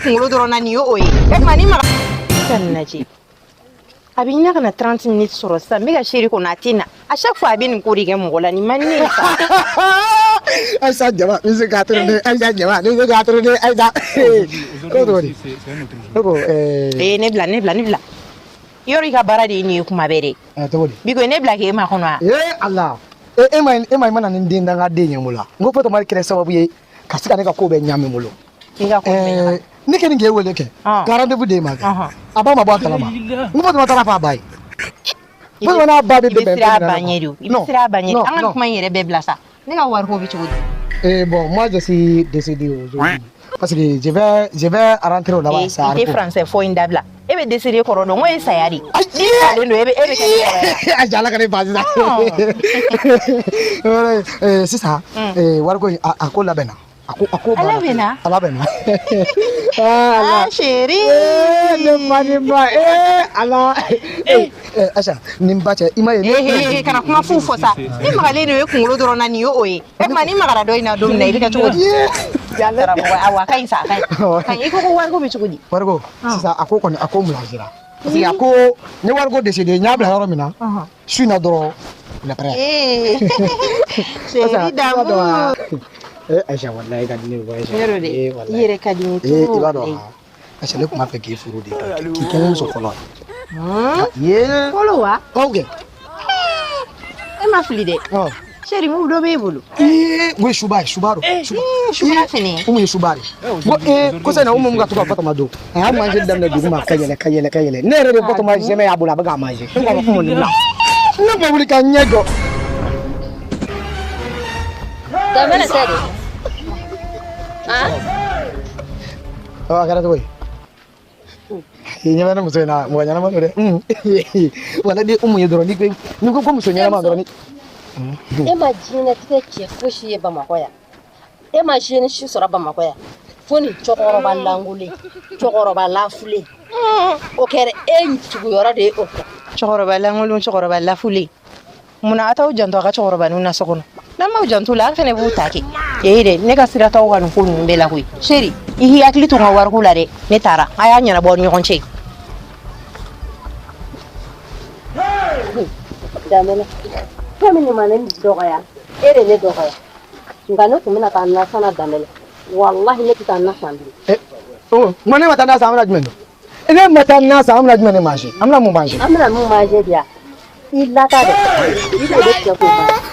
kunkolo dɔrɔn na nin ye o ye e kuma ni maga ka lajɛ a bɛ ɲina ka na 30 minutes sɔrɔ sisan n bɛ ka chéri kɔnɔ a tɛ na à chaque fois a bɛ nin ko de kɛ mɔgɔ la nin man di ne ye sa Aïssa jama ni se ka tourner Aïssa jama ni se ka tourner Aïssa ko to di ko ne bila yɔrɔ i ka baara de ye nin ye kuma bɛɛ de to di biko ne bila k'e ma kɔnɔ Allah e mai mana nin den danga den yen bolo ngo poto mari kire sababu ye ka sika ne ka ko be nyame bolo ne ke ni ge wele ke ka rendez-vous de ma aba ma ba kala ma ngo poto mata fa bai ko wana ba be be sira banyeru sira banyeru an ka kuma yɛrɛ bɛɛ bila sa ne ka wari ko bi cogo di bon moi je suis décédé aujourd'hui parce que je vais rentrer au là-bas ça et français fo indabla e be décédé kɔrɔ dɔn ngo ye saya di ale no e be kɛ a jala ka ne basi sa sisan wari ko a ko labɛnna a ko labɛnna ala chéri ne ma ala Aïssa nin ba cɛ i ma ye kana kuma fu fɔ sa ni magalen de ye kunkolo dɔrɔn na nin ye o ye e kuma ni magara dɔ in na don min na i bɛ kɛ cogo di awa ka ɲi sa ka ɲi i ko wari ko bɛ cogo di wari ko sisan a ko kɔni a ko mulasira parce que a ko ni wari ko décédé n y'a bila yɔrɔ min na su in na dɔrɔn il est prêt chéri d'amour Aïssa wallahi ka di ne ye Aïssa i yɛrɛ ka di n ye i b'a dɔn Aïssa ne tun b'a fɛ k'i furu de k'i kɛ n muso fɔlɔ ye fɔlɔ wa ok e ma fili dɛ chéri mu dɔ b'e bolo oui suba do suba fɛnɛ umu ye suba de ko sɛnɛ umu ka to ka Fatama don a y'a manger daminɛ dugu ma ka yɛlɛ ne yɛrɛ de Fatama jamais y'a bolo a bɛ k'a manger ne ko ko mun na ne bɛ wuli ka ɲɛ jɔ damana tɛ de a kɛra cogo di ɲɛmɛ ne muso in na mɔgɔ ɲɛnama don dɛ wala ni umu ye dɔrɔn ni ko muso ɲɛnama dɔrɔn e ma diɲɛlatigɛ cɛ fosi ye Bamakɔ yan e ma jeune si sɔrɔ Bamakɔ yan fo nin cɛkɔrɔba langolen cɛkɔrɔba lafulen o kɛra e sigiyɔrɔ de ye o kɔ cɛkɔrɔba langolen cɛkɔrɔba lafulen munna a t'aw janto a ka cɛkɔrɔbaninw na so kɔnɔ n'an m'aw janto la an fɛnɛ b'u ta kɛ dɛ ne ka sira t'aw ka nin ko ninnu bɛɛ la koyi chéri i k'i hakili to n ka wariko la dɛ ne taara a y'a ɲɛnabɔ ni ɲɔgɔn cɛ Damana ko min ma ne dɔgɔya e de ne dɔgɔya nka ne tun bɛna taa nasana Damana wallahi ne tɛ taa nasa bilen ma ne ma taa nasa an bɛna jumɛn don ne ma taa nasa an bɛna jumɛn de manger an bɛna mun manger an bɛna mun manger de yan i lata dɛ i de bɛ cɛ k'o manger